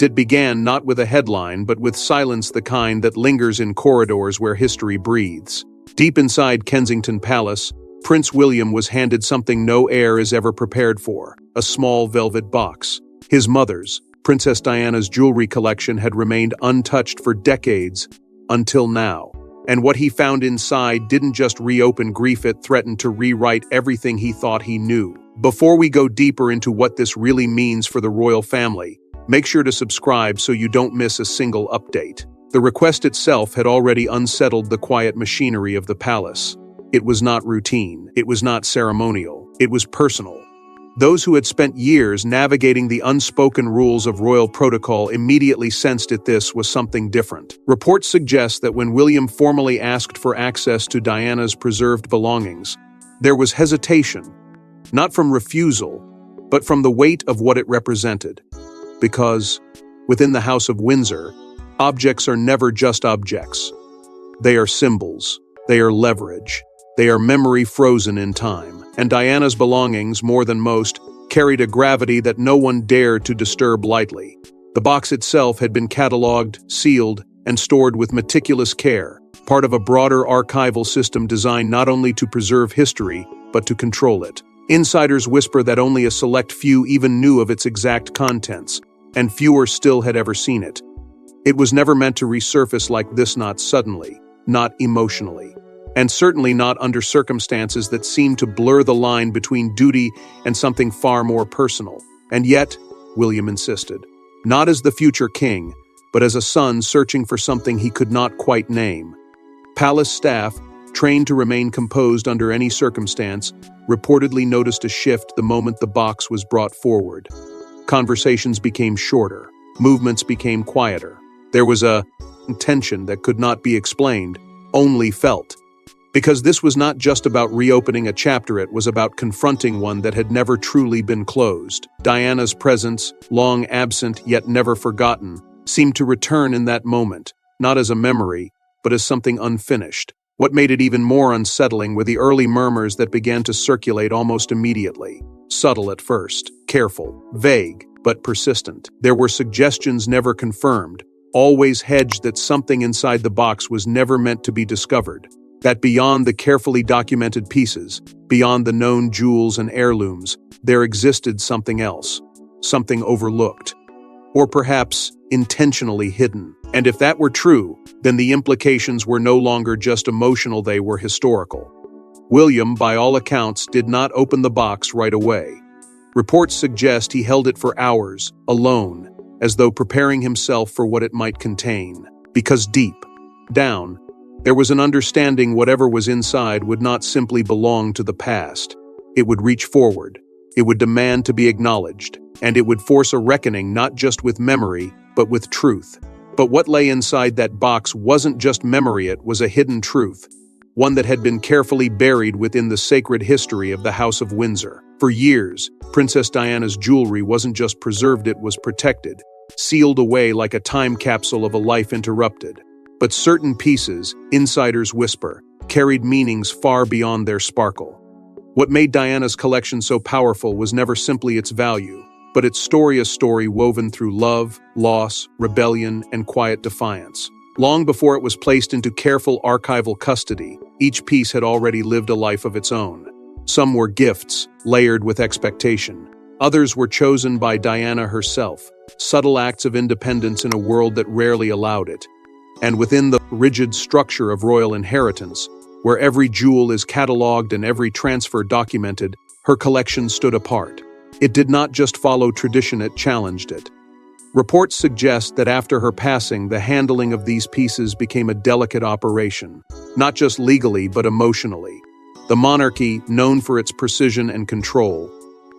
It began not with a headline, but with silence, the kind that lingers in corridors where history breathes. Deep inside Kensington Palace, Prince William was handed something no heir is ever prepared for: a small velvet box. His mother's, Princess Diana's jewelry collection had remained untouched for decades, until now. And what he found inside didn't just reopen grief, it threatened to rewrite everything he thought he knew. Before we go deeper into what this really means for the royal family, make sure to subscribe so you don't miss a single update. The request itself had already unsettled the quiet machinery of the palace. It was not routine, it was not ceremonial, it was personal. Those who had spent years navigating the unspoken rules of royal protocol immediately sensed this was something different. Reports suggest that when William formally asked for access to Diana's preserved belongings, there was hesitation, not from refusal, but from the weight of what it represented. Because, within the House of Windsor, objects are never just objects. They are symbols, they are leverage, they are memory frozen in time. And Diana's belongings, more than most, carried a gravity that no one dared to disturb lightly. The box itself had been catalogued, sealed, and stored with meticulous care, part of a broader archival system designed not only to preserve history, but to control it. Insiders whisper that only a select few even knew of its exact contents, and fewer still had ever seen it. It was never meant to resurface like this, not suddenly, not emotionally, and certainly not under circumstances that seemed to blur the line between duty and something far more personal. And yet, William insisted, not as the future king, but as a son searching for something he could not quite name. Palace staff, trained to remain composed under any circumstance, reportedly noticed a shift the moment the box was brought forward. Conversations became shorter, movements became quieter. There was a tension that could not be explained, only felt. Because this was not just about reopening a chapter, it was about confronting one that had never truly been closed. Diana's presence, long absent yet never forgotten, seemed to return in that moment, not as a memory, but as something unfinished. What made it even more unsettling were the early murmurs that began to circulate almost immediately. Subtle at first, careful, vague, but persistent. There were suggestions never confirmed, always hedged that something inside the box was never meant to be discovered. That beyond the carefully documented pieces, beyond the known jewels and heirlooms, there existed something else, something overlooked, or perhaps intentionally hidden. And if that were true, then the implications were no longer just emotional, they were historical. William, by all accounts, did not open the box right away. Reports suggest he held it for hours, alone, as though preparing himself for what it might contain. Because deep down, there was an understanding whatever was inside would not simply belong to the past. It would reach forward. It would demand to be acknowledged. And it would force a reckoning not just with memory, but with truth. But what lay inside that box wasn't just memory, it was a hidden truth. One that had been carefully buried within the sacred history of the House of Windsor. For years, Princess Diana's jewelry wasn't just preserved, it was protected, sealed away like a time capsule of a life interrupted. But certain pieces, insiders whisper, carried meanings far beyond their sparkle. What made Diana's collection so powerful was never simply its value, but its story, a story woven through love, loss, rebellion, and quiet defiance. Long before it was placed into careful archival custody, each piece had already lived a life of its own. Some were gifts, layered with expectation. Others were chosen by Diana herself, subtle acts of independence in a world that rarely allowed it. And within the rigid structure of royal inheritance, where every jewel is catalogued and every transfer documented, her collection stood apart. It did not just follow tradition, it challenged it. Reports suggest that after her passing, the handling of these pieces became a delicate operation, not just legally but emotionally. The monarchy, known for its precision and control,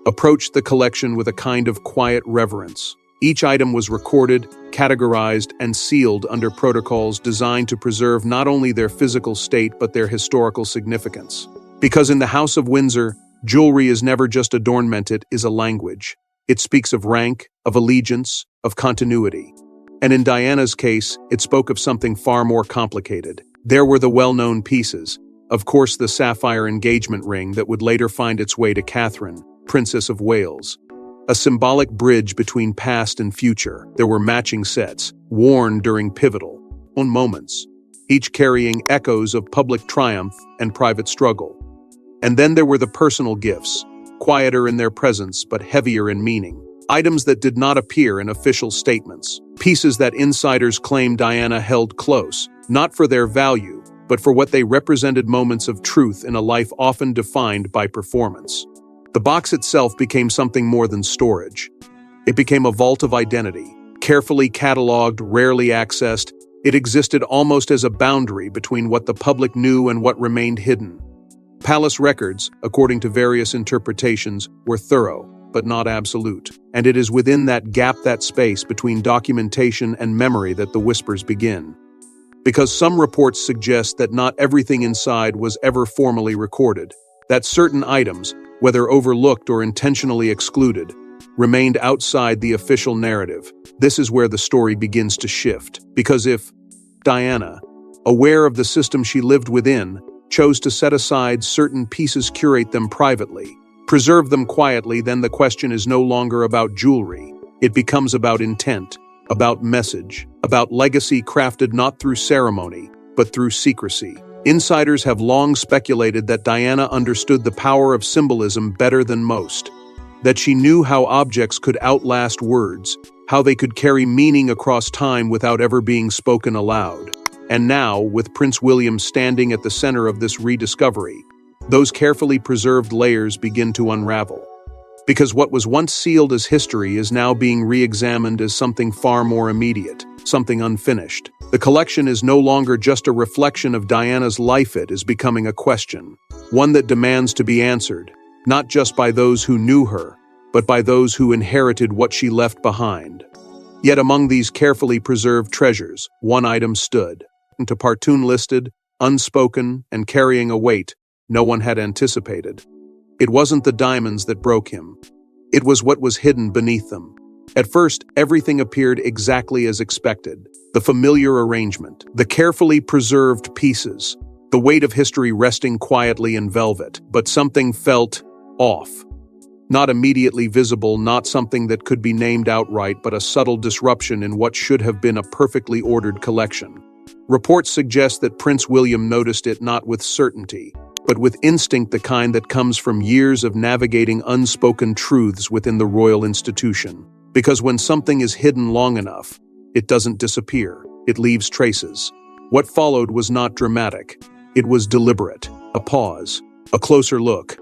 approached the collection with a kind of quiet reverence. Each item was recorded, categorized, and sealed under protocols designed to preserve not only their physical state but their historical significance. Because in the House of Windsor, jewelry is never just adornment, it is a language. It speaks of rank, of allegiance, of continuity. And in Diana's case, it spoke of something far more complicated. There were the well-known pieces, of course the sapphire engagement ring that would later find its way to Catherine, Princess of Wales. a symbolic bridge between past and future. There were matching sets, worn during pivotal moments, each carrying echoes of public triumph and private struggle. And then there were the personal gifts, quieter in their presence but heavier in meaning. Items that did not appear in official statements. Pieces that insiders claimed Diana held close, not for their value, but for what they represented, moments of truth in a life often defined by performance. The box itself became something more than storage. It became a vault of identity, carefully catalogued, rarely accessed. It existed almost as a boundary between what the public knew and what remained hidden. Palace records, according to various interpretations, were thorough, but not absolute. And it is within that gap, that space between documentation and memory, that the whispers begin. Because some reports suggest that not everything inside was ever formally recorded, that certain items, whether overlooked or intentionally excluded, remained outside the official narrative. This is where the story begins to shift. Because if Diana, aware of the system she lived within, chose to set aside certain pieces, curate them privately, preserve them quietly, then the question is no longer about jewelry. It becomes about intent, about message, about legacy crafted not through ceremony, but through secrecy. Insiders have long speculated that Diana understood the power of symbolism better than most, that she knew how objects could outlast words, how they could carry meaning across time without ever being spoken aloud. And now, with Prince William standing at the center of this rediscovery, those carefully preserved layers begin to unravel. Because what was once sealed as history is now being re-examined as something far more immediate, something unfinished. The collection is no longer just a reflection of Diana's life, it is becoming a question, one that demands to be answered, not just by those who knew her, but by those who inherited what she left behind. Yet among these carefully preserved treasures, one item stood, to partoon listed, unspoken, and carrying a weight no one had anticipated. It wasn't the diamonds that broke him. It was what was hidden beneath them. At first, everything appeared exactly as expected. The familiar arrangement, the carefully preserved pieces, the weight of history resting quietly in velvet. But something felt off. Not immediately visible, not something that could be named outright, but a subtle disruption in what should have been a perfectly ordered collection. Reports suggest that Prince William noticed it not with certainty, but with instinct, the kind that comes from years of navigating unspoken truths within the royal institution. Because when something is hidden long enough, it doesn't disappear, it leaves traces. What followed was not dramatic. It was deliberate, a pause, a closer look.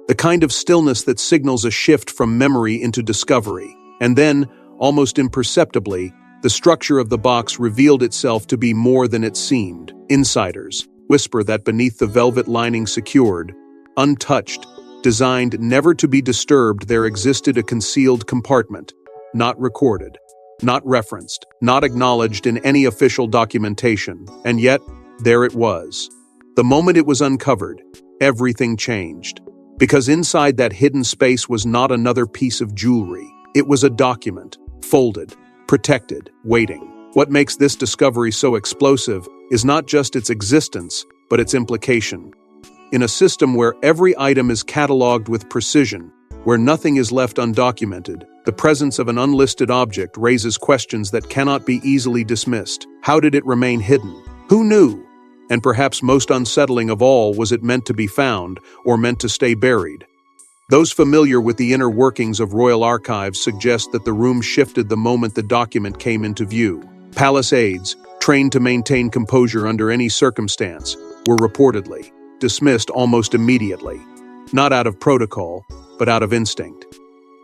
The kind of stillness that signals a shift from memory into discovery. And then, almost imperceptibly, the structure of the box revealed itself to be more than it seemed. Insiders whisper that beneath the velvet lining, secured, untouched, designed never to be disturbed, there existed a concealed compartment, not recorded, not referenced, not acknowledged in any official documentation. And yet, there it was. The moment it was uncovered, everything changed. Because inside that hidden space was not another piece of jewelry. It was a document, folded, protected, waiting. What makes this discovery so explosive is not just its existence, but its implication. In a system where every item is catalogued with precision, where nothing is left undocumented, the presence of an unlisted object raises questions that cannot be easily dismissed. How did it remain hidden? Who knew? And perhaps most unsettling of all, was it meant to be found or meant to stay buried? Those familiar with the inner workings of royal archives suggest that the room shifted the moment the document came into view. Palace aides, trained to maintain composure under any circumstance, were reportedly dismissed almost immediately, not out of protocol, but out of instinct.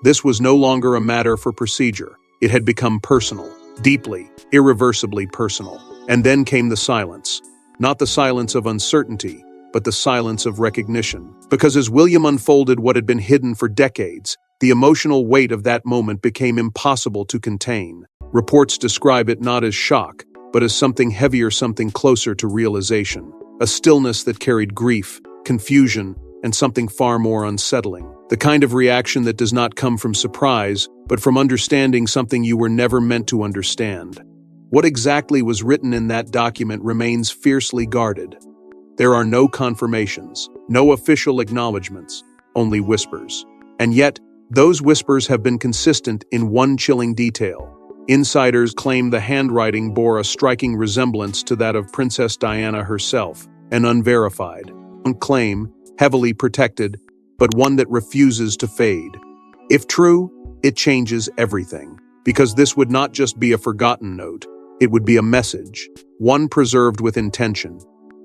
This was no longer a matter for procedure. It had become personal, deeply, irreversibly personal. And then came the silence. Not the silence of uncertainty, but the silence of recognition. Because as William unfolded what had been hidden for decades, the emotional weight of that moment became impossible to contain. Reports describe it not as shock, but as something heavier, something closer to realization. A stillness that carried grief, confusion, and something far more unsettling. The kind of reaction that does not come from surprise, but from understanding something you were never meant to understand. What exactly was written in that document remains fiercely guarded. There are no confirmations, no official acknowledgments, only whispers. And yet, Those whispers have been consistent in one chilling detail. Insiders claim the handwriting bore a striking resemblance to that of Princess Diana herself, an unverified claim, heavily protected, but one that refuses to fade. If true, it changes everything, because this would not just be a forgotten note, it would be a message, one preserved with intention,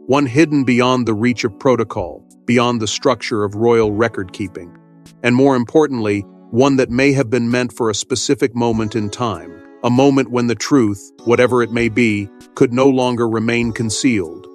one hidden beyond the reach of protocol, beyond the structure of royal record-keeping, and more importantly, one that may have been meant for a specific moment in time, a moment when the truth, whatever it may be, could no longer remain concealed.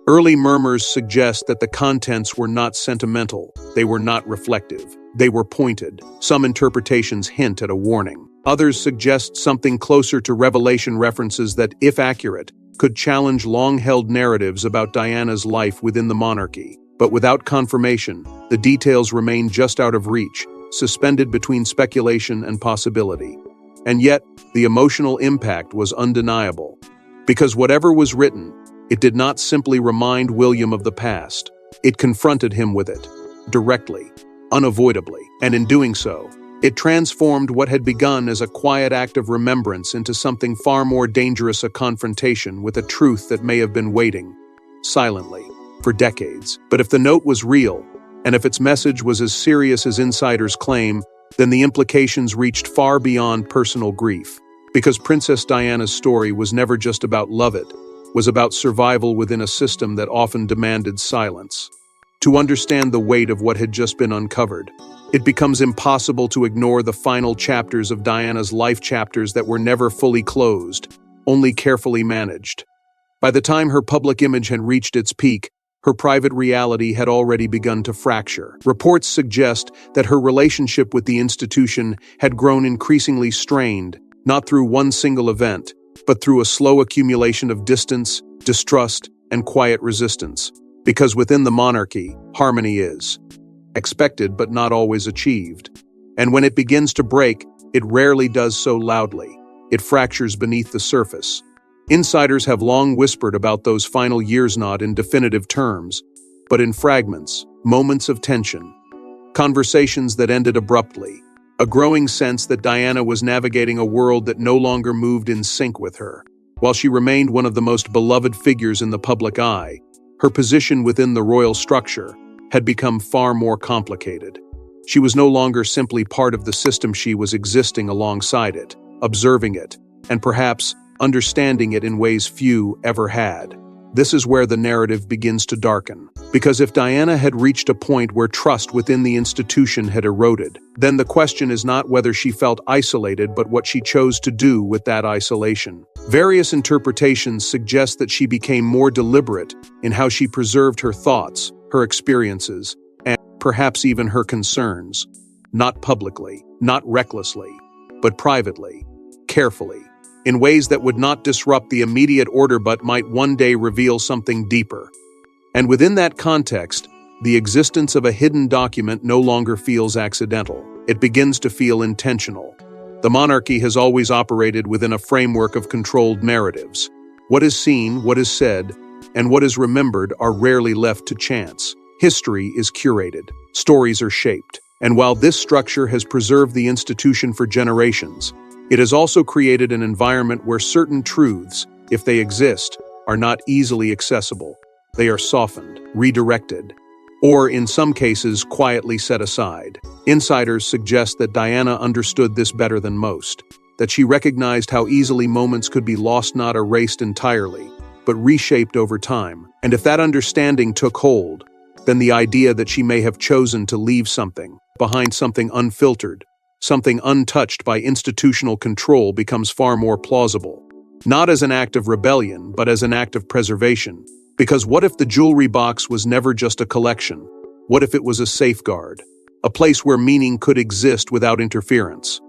Early murmurs suggest that the contents were not sentimental, they were not reflective, they were pointed. Some interpretations hint at a warning. Others suggest something closer to revelation references that, if accurate, could challenge long-held narratives about Diana's life within the monarchy. But without confirmation, the details remain just out of reach, suspended between speculation and possibility. And yet, the emotional impact was undeniable. Because whatever was written, it did not simply remind William of the past. It confronted him with it, directly, unavoidably, and in doing so, it transformed what had begun as a quiet act of remembrance into something far more dangerous, a confrontation with a truth that may have been waiting, silently, for decades. But if the note was real, and if its message was as serious as insiders claim, then the implications reached far beyond personal grief. Because Princess Diana's story was never just about love, it was about survival within a system that often demanded silence. To understand the weight of what had just been uncovered, it becomes impossible to ignore the final chapters of Diana's life, chapters that were never fully closed, only carefully managed. By the time her public image had reached its peak, her private reality had already begun to fracture. Reports suggest that her relationship with the institution had grown increasingly strained, not through one single event, but through a slow accumulation of distance, distrust, and quiet resistance. Because within the monarchy, harmony is expected but not always achieved. And when it begins to break, it rarely does so loudly. It fractures beneath the surface. Insiders have long whispered about those final years, not in definitive terms, but in fragments, moments of tension, conversations that ended abruptly, a growing sense that Diana was navigating a world that no longer moved in sync with her. While she remained one of the most beloved figures in the public eye, her position within the royal structure had become far more complicated. She was no longer simply part of the system, she was existing alongside it, observing it, and perhaps understanding it in ways few ever had. This is where the narrative begins to darken. Because if Diana had reached a point where trust within the institution had eroded, then the question is not whether she felt isolated, but what she chose to do with that isolation. Various interpretations suggest that she became more deliberate in how she preserved her thoughts, her experiences, and perhaps even her concerns. Not publicly, not recklessly, but privately, carefully, in ways that would not disrupt the immediate order but might one day reveal something deeper. And within that context, the existence of a hidden document no longer feels accidental. It begins to feel intentional. The monarchy has always operated within a framework of controlled narratives. What is seen, what is said, and what is remembered are rarely left to chance. History is curated, stories are shaped, and while this structure has preserved the institution for generations, it has also created an environment where certain truths, if they exist, are not easily accessible. They are softened, redirected, or in some cases quietly set aside. Insiders suggest that Diana understood this better than most, that she recognized how easily moments could be lost, not erased entirely, but reshaped over time. And if that understanding took hold, then the idea that she may have chosen to leave something behind, something unfiltered, something untouched by institutional control, becomes far more plausible. Not as an act of rebellion, but as an act of preservation. Because what if the jewelry box was never just a collection? What if it was a safeguard? A place where meaning could exist without interference?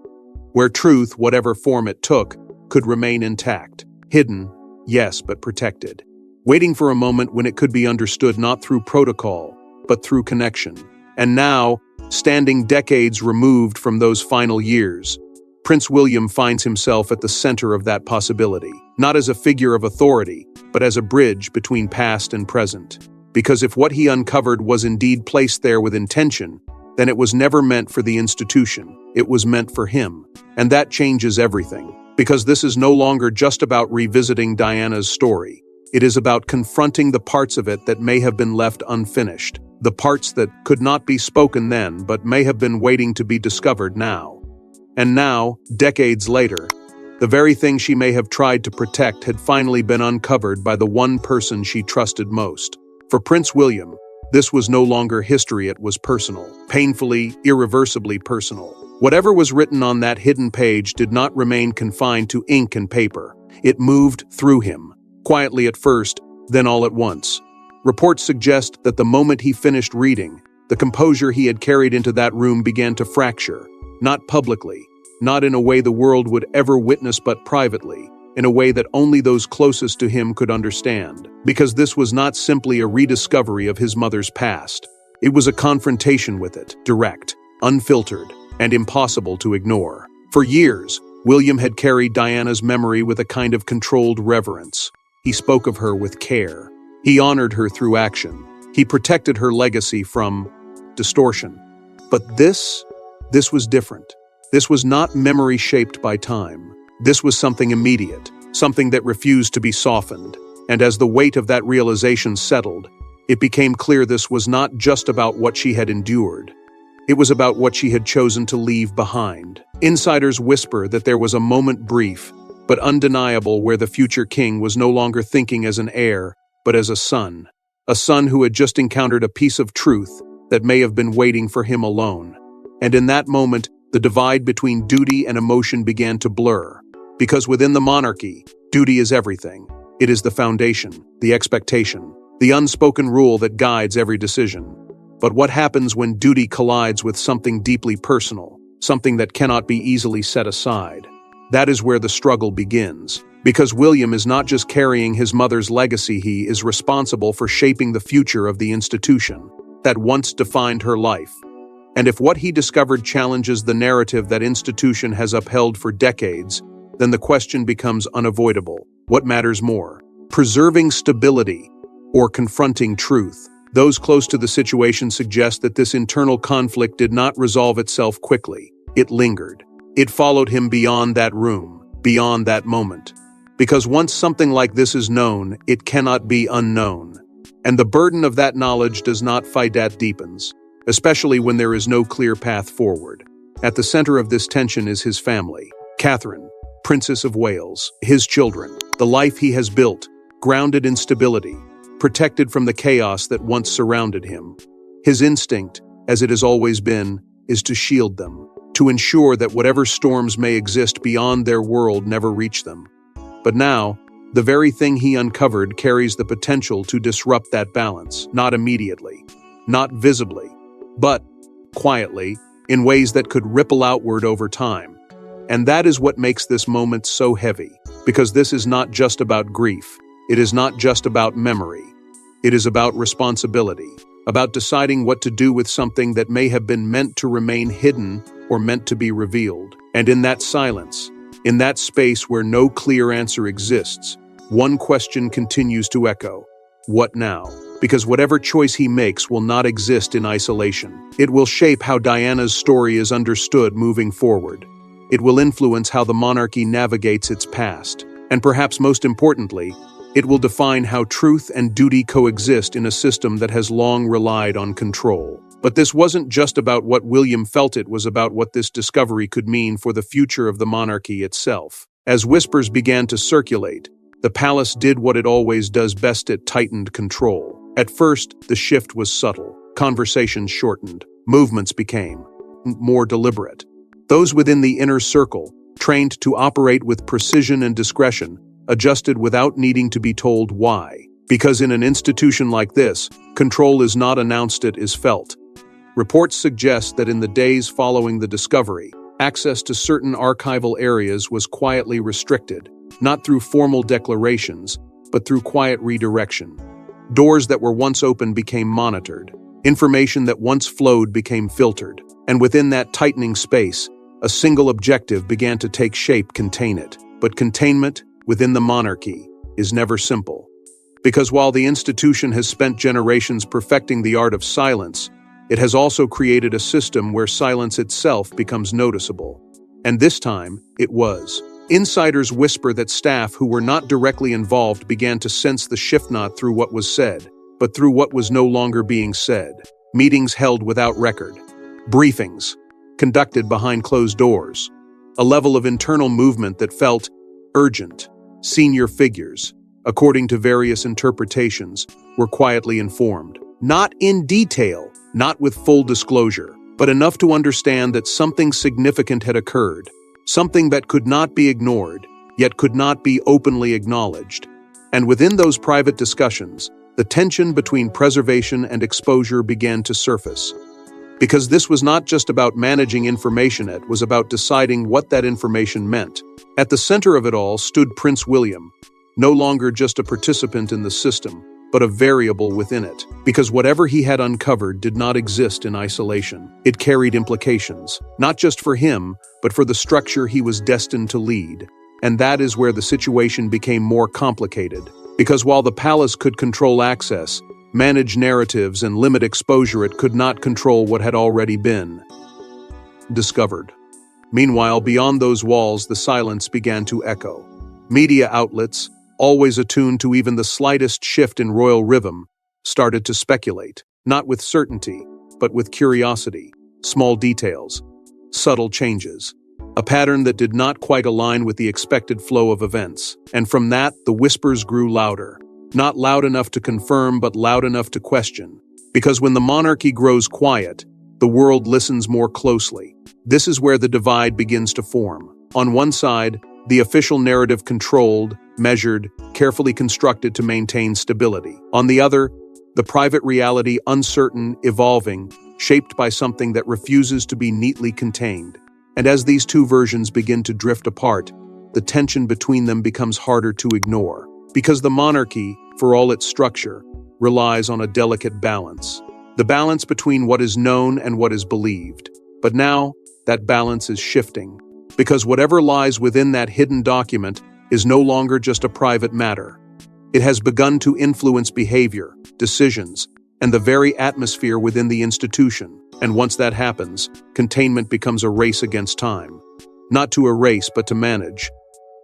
Where truth, whatever form it took, could remain intact. Hidden, yes, but protected. Waiting for a moment when it could be understood not through protocol, but through connection. And now, standing decades removed from those final years, Prince William finds himself at the center of that possibility, not as a figure of authority, but as a bridge between past and present. Because if what he uncovered was indeed placed there with intention, then it was never meant for the institution. It was meant for him. And that changes everything. Because this is no longer just about revisiting Diana's story. It is about confronting the parts of it that may have been left unfinished. The parts that could not be spoken then, but may have been waiting to be discovered now. And now, decades later, the very thing she may have tried to protect had finally been uncovered by the one person she trusted most. For Prince William, this was no longer history, it was personal. Painfully, irreversibly personal. Whatever was written on that hidden page did not remain confined to ink and paper. It moved through him, quietly at first, then all at once. Reports suggest that the moment he finished reading, the composure he had carried into that room began to fracture, not publicly, not in a way the world would ever witness but privately, in a way that only those closest to him could understand. Because this was not simply a rediscovery of his mother's past. It was a confrontation with it, direct, unfiltered, and impossible to ignore. For years, William had carried Diana's memory with a kind of controlled reverence. He spoke of her with care. He honored her through action. He protected her legacy from distortion. But this was different. This was not memory shaped by time. This was something immediate, something that refused to be softened. And as the weight of that realization settled, it became clear this was not just about what she had endured. It was about what she had chosen to leave behind. Insiders whisper that there was a moment brief, but undeniable, where the future king was no longer thinking as an heir, but as a son who had just encountered a piece of truth that may have been waiting for him alone. And in that moment, the divide between duty and emotion began to blur. Because within the monarchy, duty is everything. It is the foundation, the expectation, the unspoken rule that guides every decision. But what happens when duty collides with something deeply personal, something that cannot be easily set aside? That is where the struggle begins. Because William is not just carrying his mother's legacy, he is responsible for shaping the future of the institution that once defined her life. And if what he discovered challenges the narrative that institution has upheld for decades, then the question becomes unavoidable. What matters more? Preserving stability or confronting truth? Those close to the situation suggest that this internal conflict did not resolve itself quickly. It lingered. It followed him beyond that room, beyond that moment. Because once something like this is known, it cannot be unknown. And the burden of that knowledge does not fade, that deepens, especially when there is no clear path forward. At the center of this tension is his family. Catherine, Princess of Wales, his children, the life he has built, grounded in stability, protected from the chaos that once surrounded him. His instinct, as it has always been, is to shield them, to ensure that whatever storms may exist beyond their world never reach them. But now, the very thing he uncovered carries the potential to disrupt that balance, not immediately, not visibly, but quietly, in ways that could ripple outward over time. And that is what makes this moment so heavy, because this is not just about grief. It is not just about memory. It is about responsibility, about deciding what to do with something that may have been meant to remain hidden or meant to be revealed. And in that silence, in that space where no clear answer exists, one question continues to echo. What now? Because whatever choice he makes will not exist in isolation. It will shape how Diana's story is understood moving forward. It will influence how the monarchy navigates its past. And perhaps most importantly, it will define how truth and duty coexist in a system that has long relied on control. But this wasn't just about what William felt, it was about what this discovery could mean for the future of the monarchy itself. As whispers began to circulate, the palace did what it always does best: it tightened control. At first, the shift was subtle. Conversations shortened. Movements became more deliberate. Those within the inner circle, trained to operate with precision and discretion, adjusted without needing to be told why. Because in an institution like this, control is not announced, it is felt. Reports suggest that in the days following the discovery, access to certain archival areas was quietly restricted, not through formal declarations, but through quiet redirection. Doors that were once open became monitored. Information that once flowed became filtered. And within that tightening space, a single objective began to take shape: contain it. But containment, within the monarchy, is never simple. Because while the institution has spent generations perfecting the art of silence, it has also created a system where silence itself becomes noticeable. And this time, it was. Insiders whisper that staff who were not directly involved began to sense the shift not through what was said, but through what was no longer being said. Meetings held without record. Briefings conducted behind closed doors. A level of internal movement that felt urgent. Senior figures, according to various interpretations, were quietly informed. Not in detail, not with full disclosure, but enough to understand that something significant had occurred. Something that could not be ignored, yet could not be openly acknowledged. And within those private discussions, the tension between preservation and exposure began to surface. Because this was not just about managing information, it was about deciding what that information meant. At the center of it all stood Prince William, no longer just a participant in the system, but a variable within it. Because whatever he had uncovered did not exist in isolation. It carried implications, not just for him, but for the structure he was destined to lead. And that is where the situation became more complicated. Because while the palace could control access, manage narratives, and limit exposure, it could not control what had already been discovered. Meanwhile, beyond those walls, the silence began to echo. Media outlets, always attuned to even the slightest shift in royal rhythm, started to speculate, not with certainty, but with curiosity. Small details, subtle changes, a pattern that did not quite align with the expected flow of events. And from that, the whispers grew louder. Not loud enough to confirm, but loud enough to question. Because when the monarchy grows quiet, the world listens more closely. This is where the divide begins to form. On one side, the official narrative controlled, measured, carefully constructed to maintain stability. On the other, the private reality uncertain, evolving, shaped by something that refuses to be neatly contained. And as these two versions begin to drift apart, the tension between them becomes harder to ignore. Because the monarchy, for all its structure, relies on a delicate balance. The balance between what is known and what is believed. But now, that balance is shifting. Because whatever lies within that hidden document is no longer just a private matter. It has begun to influence behavior, decisions, and the very atmosphere within the institution. And once that happens, containment becomes a race against time. Not to erase, but to manage,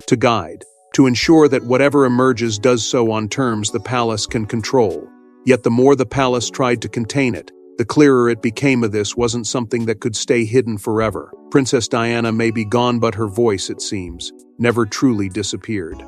to guide, to ensure that whatever emerges does so on terms the palace can control. Yet the more the palace tried to contain it, the clearer it became of this wasn't something that could stay hidden forever. Princess Diana may be gone, but her voice, it seems, never truly disappeared.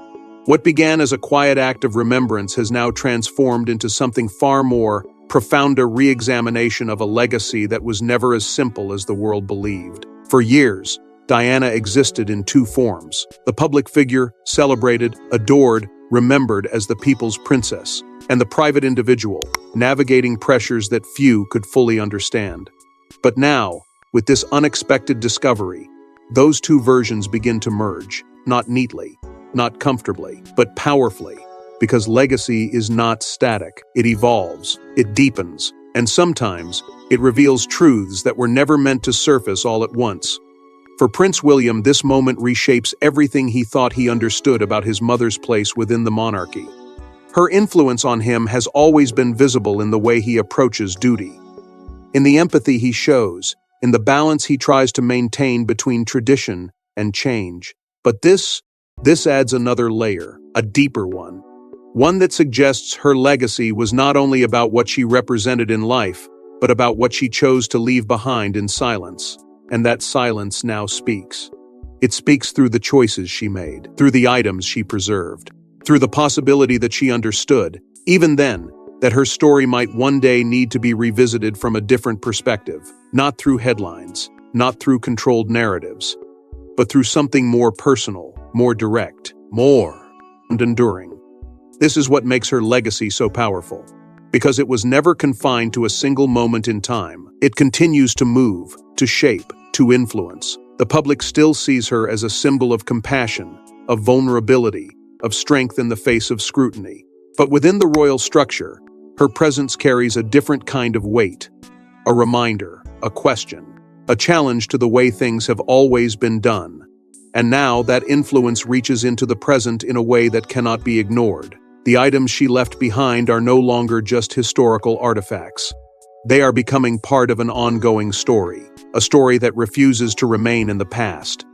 What began as a quiet act of remembrance has now transformed into something far more profound, a re-examination of a legacy that was never as simple as the world believed. For years, Diana existed in two forms: the public figure, celebrated, adored, remembered as the people's princess, and the private individual, navigating pressures that few could fully understand. But now, with this unexpected discovery, those two versions begin to merge, not neatly, not comfortably, but powerfully. Because legacy is not static. It evolves, it deepens, and sometimes it reveals truths that were never meant to surface all at once. For Prince William, this moment reshapes everything he thought he understood about his mother's place within the monarchy. Her influence on him has always been visible in the way he approaches duty, in the empathy he shows, in the balance he tries to maintain between tradition and change. But this adds another layer, a deeper one. One that suggests her legacy was not only about what she represented in life, but about what she chose to leave behind in silence. And that silence now speaks. It speaks through the choices she made, through the items she preserved, through the possibility that she understood, even then, that her story might one day need to be revisited from a different perspective, not through headlines, not through controlled narratives, but through something more personal, more direct, more enduring. This is what makes her legacy so powerful. Because it was never confined to a single moment in time. It continues to move, to shape, to influence. The public still sees her as a symbol of compassion, of vulnerability, of strength in the face of scrutiny. But within the royal structure, her presence carries a different kind of weight. A reminder, a question, a challenge to the way things have always been done. And now that influence reaches into the present in a way that cannot be ignored. The items she left behind are no longer just historical artifacts. They are becoming part of an ongoing story, a story that refuses to remain in the past.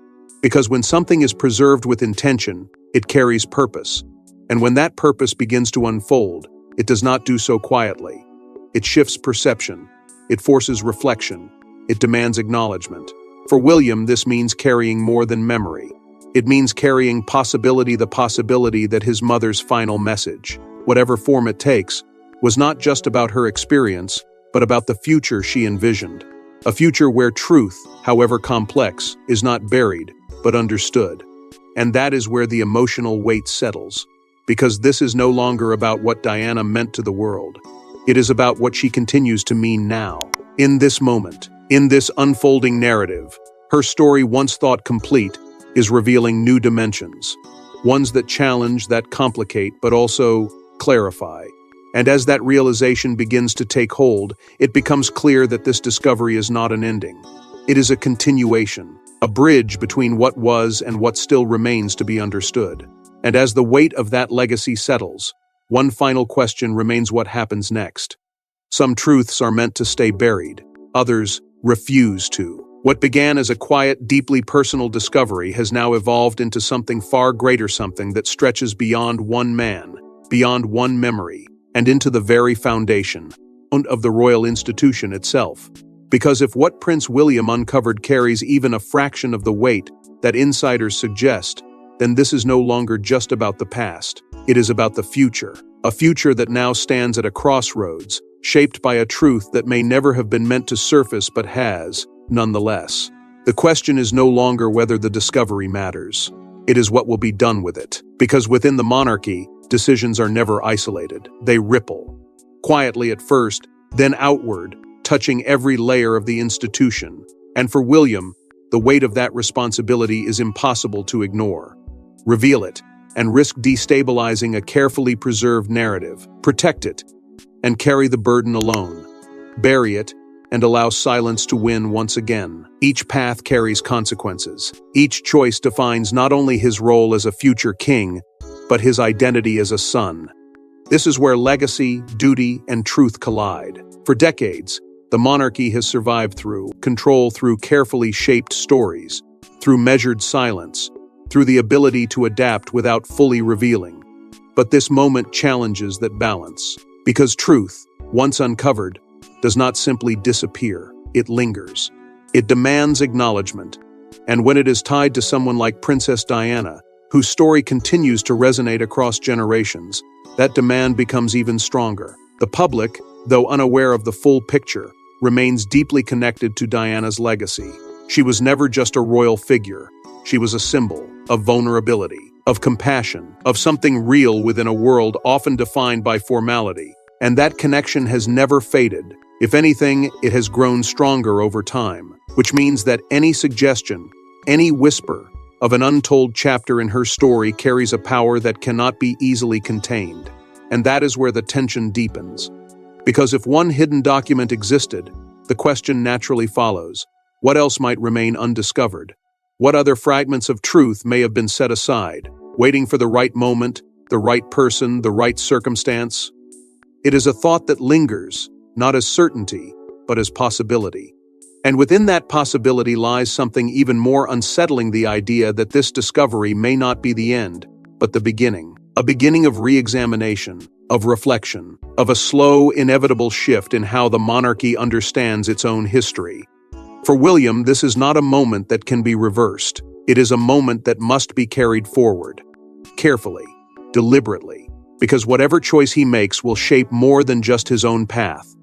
Because when something is preserved with intention, it carries purpose. And when that purpose begins to unfold, it does not do so quietly. It shifts perception. It forces reflection. It demands acknowledgement. For William, this means carrying more than memory. It means carrying the possibility that his mother's final message, whatever form it takes, was not just about her experience, but about the future she envisioned. A future where truth, however complex, is not buried, but understood. And that is where the emotional weight settles. Because this is no longer about what Diana meant to the world. It is about what she continues to mean now. In this moment, in this unfolding narrative, her story, once thought complete, is revealing new dimensions. Ones that challenge, that complicate, but also clarify. And as that realization begins to take hold, it becomes clear that this discovery is not an ending. It is a continuation, a bridge between what was and what still remains to be understood. And as the weight of that legacy settles, one final question remains: what happens next? Some truths are meant to stay buried, others refuse to. What began as a quiet, deeply personal discovery has now evolved into something far greater, something that stretches beyond one man, beyond one memory, and into the very foundation of the royal institution itself. Because if what Prince William uncovered carries even a fraction of the weight that insiders suggest, then this is no longer just about the past. It is about the future, a future that now stands at a crossroads, shaped by a truth that may never have been meant to surface but has, nonetheless. The question is no longer whether the discovery matters. It is what will be done with it. Because within the monarchy, decisions are never isolated. They ripple. Quietly at first, then outward, touching every layer of the institution. And for William, the weight of that responsibility is impossible to ignore. Reveal it, and risk destabilizing a carefully preserved narrative. Protect it, and carry the burden alone. Bury it, and allow silence to win once again. Each path carries consequences. Each choice defines not only his role as a future king, but his identity as a son. This is where legacy, duty, and truth collide. For decades, the monarchy has survived through control, through carefully shaped stories, through measured silence, through the ability to adapt without fully revealing. But this moment challenges that balance. Because truth, once uncovered, does not simply disappear, it lingers. It demands acknowledgement. And when it is tied to someone like Princess Diana, whose story continues to resonate across generations, that demand becomes even stronger. The public, though unaware of the full picture, remains deeply connected to Diana's legacy. She was never just a royal figure. She was a symbol of vulnerability, of compassion, of something real within a world often defined by formality. And that connection has never faded. If anything, it has grown stronger over time, which means that any suggestion, any whisper of an untold chapter in her story carries a power that cannot be easily contained. And that is where the tension deepens. Because if one hidden document existed, the question naturally follows: what else might remain undiscovered? What other fragments of truth may have been set aside, waiting for the right moment, the right person, the right circumstance? It is a thought that lingers, not as certainty, but as possibility. And within that possibility lies something even more unsettling: the idea that this discovery may not be the end, but the beginning. A beginning of re-examination, of reflection, of a slow, inevitable shift in how the monarchy understands its own history. For William, this is not a moment that can be reversed. It is a moment that must be carried forward, carefully, deliberately, because whatever choice he makes will shape more than just his own path.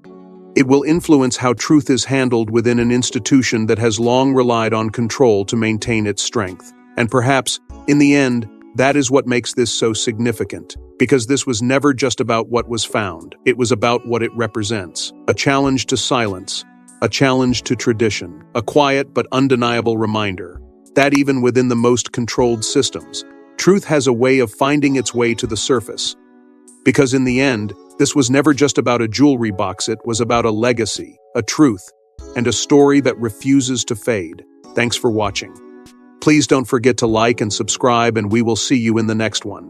It will influence how truth is handled within an institution that has long relied on control to maintain its strength. And perhaps, in the end, that is what makes this so significant, because this was never just about what was found. It was about what it represents. A challenge to silence, a challenge to tradition, a quiet but undeniable reminder that even within the most controlled systems, truth has a way of finding its way to the surface. Because in the end, this was never just about a jewelry box, it was about a legacy, a truth, and a story that refuses to fade. Thanks for watching. Please don't forget to like and subscribe, and we will see you in the next one.